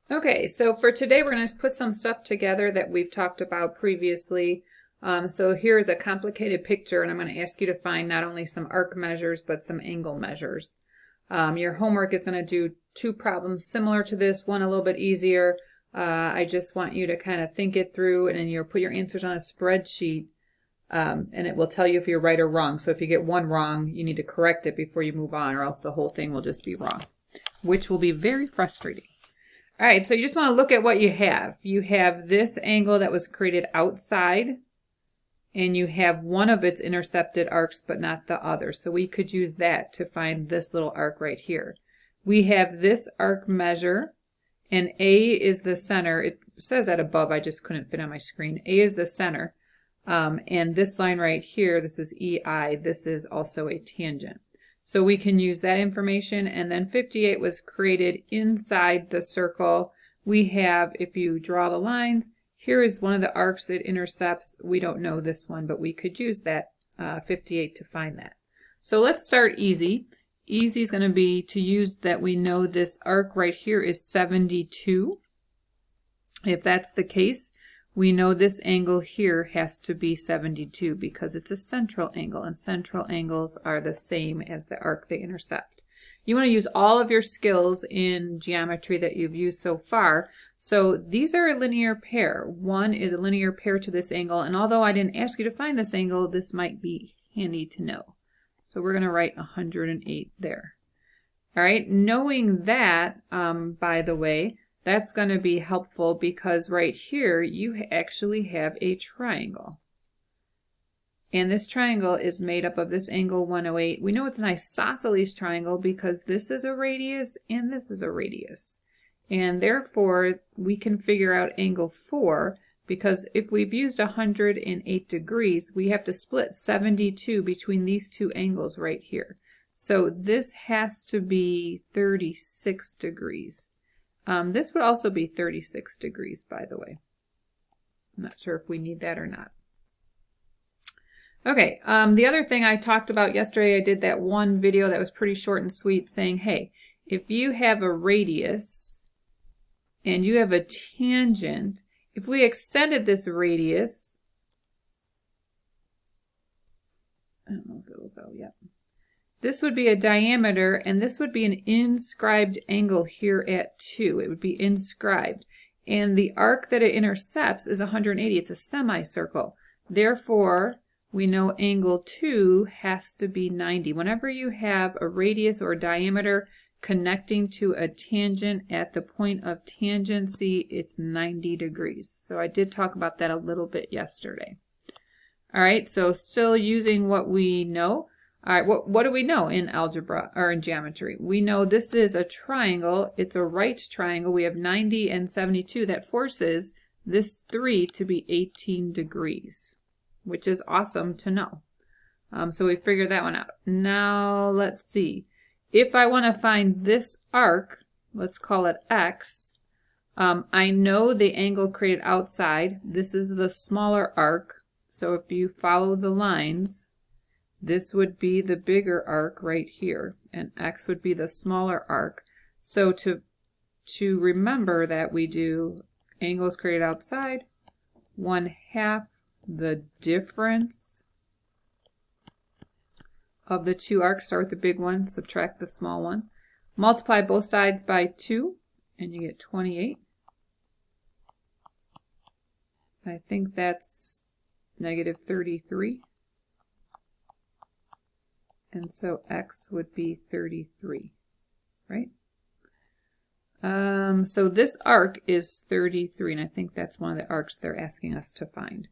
Okay, so for today we're going to put some stuff together that we've talked about previously. So here is a complicated picture, and I'm going to ask you to find not only some arc measures, but some angle measures. Your homework is going to do two problems similar to this, one a little bit easier. I just want you to kind of think it through, and then you'll put your answers on a spreadsheet, and it will tell you if you're right or wrong. So if you get one wrong, you need to correct it before you move on, or else the whole thing will just be wrong, which will be very frustrating. All right, so you just want to look at what you have. You have this angle that was created outside, and you have one of its intercepted arcs, but not the other. So we could use that to find this little arc right here. We have this arc measure, and A is the center. It says that above, I just couldn't fit on my screen. A is the center, and this line right here, this is EI, this is also a tangent. So we can use that information, and then 58 was created inside the circle. We have, if you draw the lines, here is one of the arcs it intercepts. We don't know this one, but we could use that 58 to find that. So let's start easy. Easy is going to be to use that we know this arc right here is 72. If that's the case, we know this angle here has to be 72 because it's a central angle, and central angles are the same as the arc they intercept. You want to use all of your skills in geometry that you've used so far. So these are a linear pair. One is a linear pair to this angle, and although I didn't ask you to find this angle, this might be handy to know. So we're going to write 108 there. All right, knowing that, by the way, that's going to be helpful because right here you actually have a triangle. And this triangle is made up of this angle 108. We know it's an isosceles triangle because this is a radius and this is a radius. And therefore, we can figure out angle 4 because if we've used 108 degrees, we have to split 72 between these two angles right here. So this has to be 36 degrees. This would also be 36 degrees, by the way. I'm not sure if we need that or not. Okay, the other thing I talked about yesterday, I did that one video that was pretty short and sweet saying, hey, if you have a radius and you have a tangent, if we extended this radius, I don't know if it will go, yep. This would be a diameter, and this would be an inscribed angle here at 2. It would be inscribed. And the arc that it intercepts is 180. It's a semicircle. Therefore, we know angle 2 has to be 90. Whenever you have a radius or a diameter connecting to a tangent at the point of tangency, it's 90 degrees. So I did talk about that a little bit yesterday. All right, so still using what we know. All right, what do we know in algebra or in geometry? We know this is a triangle. It's a right triangle. We have 90 and 72. That forces this 3 to be 18 degrees, which is awesome to know. So we figured that one out. Now let's see. If I want to find this arc, let's call it X. I know the angle created outside. This is the smaller arc. So if you follow the lines, this would be the bigger arc right here, and X would be the smaller arc. So to remember that, we do angles created outside, 1/2 the difference of the two arcs. Start with the big one, subtract the small one. Multiply both sides by 2, and you get 28. I think that's negative 33. And so X would be 33, right? So this arc is 33, and I think that's one of the arcs they're asking us to find.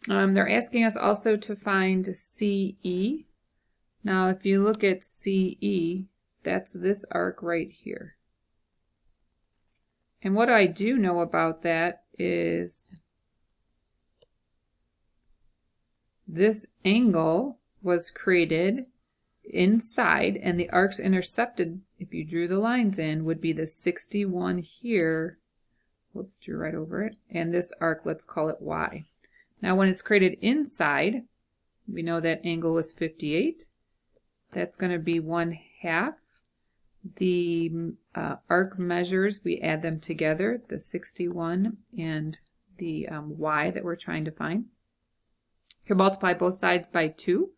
They're asking us also to find CE. Now, if you look at CE, that's this arc right here. And what I do know about that is this angle was created inside, and the arcs intercepted, if you drew the lines in, would be the 61 here. Whoops, drew right over it. And this arc, let's call it Y. Now, when it's created inside, we know that angle was 58. That's going to be 1/2 the arc measures, we add them together, the 61 and the y that we're trying to find. You can multiply both sides by 2.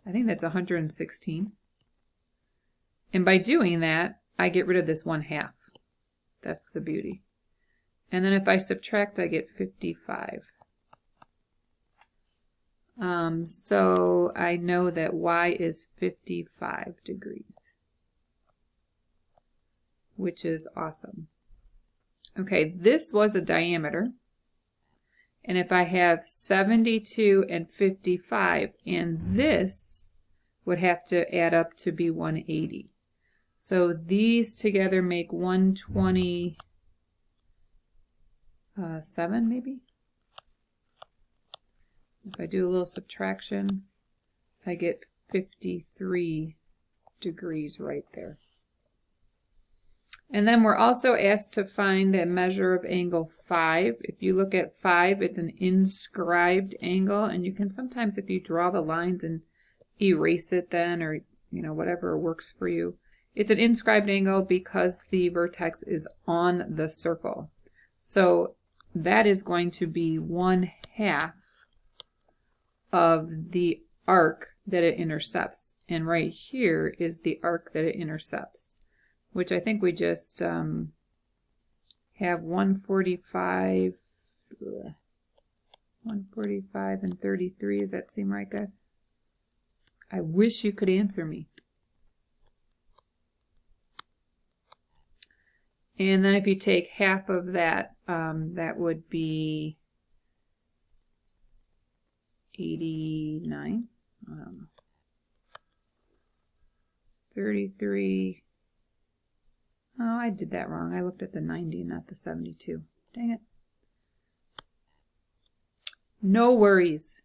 I think that's 116. And by doing that, I get rid of this 1/2. That's the beauty. And then if I subtract, I get 55. So I know that y is 55 degrees, which is awesome. Okay, this was a diameter. And if I have 72 and 55, and this would have to add up to be 180. So these together make 127 maybe? If I do a little subtraction, I get 53 degrees right there. And then we're also asked to find a measure of angle 5. If you look at 5, it's an inscribed angle, and you can sometimes, if you draw the lines and erase it then, or whatever works for you. It's an inscribed angle because the vertex is on the circle. So that is going to be 1/2 of the arc that it intercepts. And right here is the arc that it intercepts, which I think we just have 145 and 33. Does that seem right, guys? I wish you could answer me. And then if you take half of that, that would be 89. I don't know. 33. Oh, I did that wrong. I looked at the 90 and not the 72. Dang it. No worries.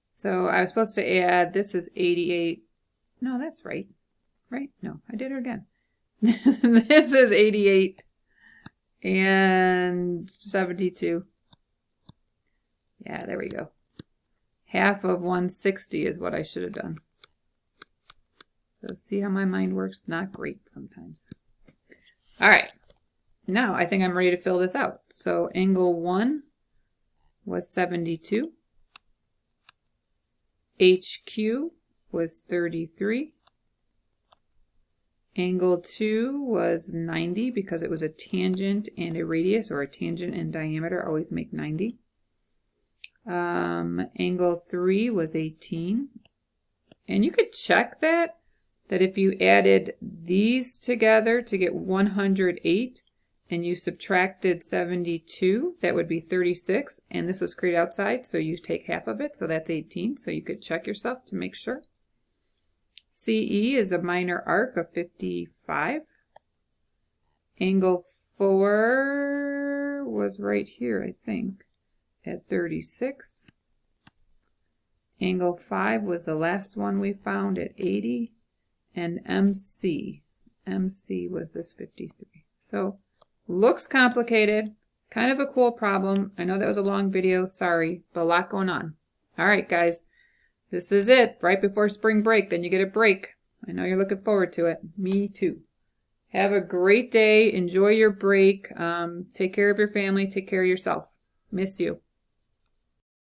So I was supposed to add, this is 88. No, that's right. Right? No, I did it again. This is 88 and 72. Yeah, there we go. Half of 160 is what I should have done. So see how my mind works? Not great sometimes. All right. Now I think I'm ready to fill this out. So angle 1 was 72. HQ was 33. Angle 2 was 90 because it was a tangent and a radius, or a tangent and diameter always make 90. Angle 3 was 18. And you could check that if you added these together to get 108 and you subtracted 72, that would be 36. And this was created outside, so you take half of it, so that's 18. So you could check yourself to make sure. CE is a minor arc of 55. Angle 4 was right here, I think, at 36. Angle 5 was the last one we found at 80. And MC was this 53. So, looks complicated. Kind of a cool problem. I know that was a long video, sorry, but a lot going on. All right, guys. This is it, right before spring break, then you get a break. I know you're looking forward to it. Me too. Have a great day. Enjoy your break. Take care of your family. Take care of yourself. Miss you.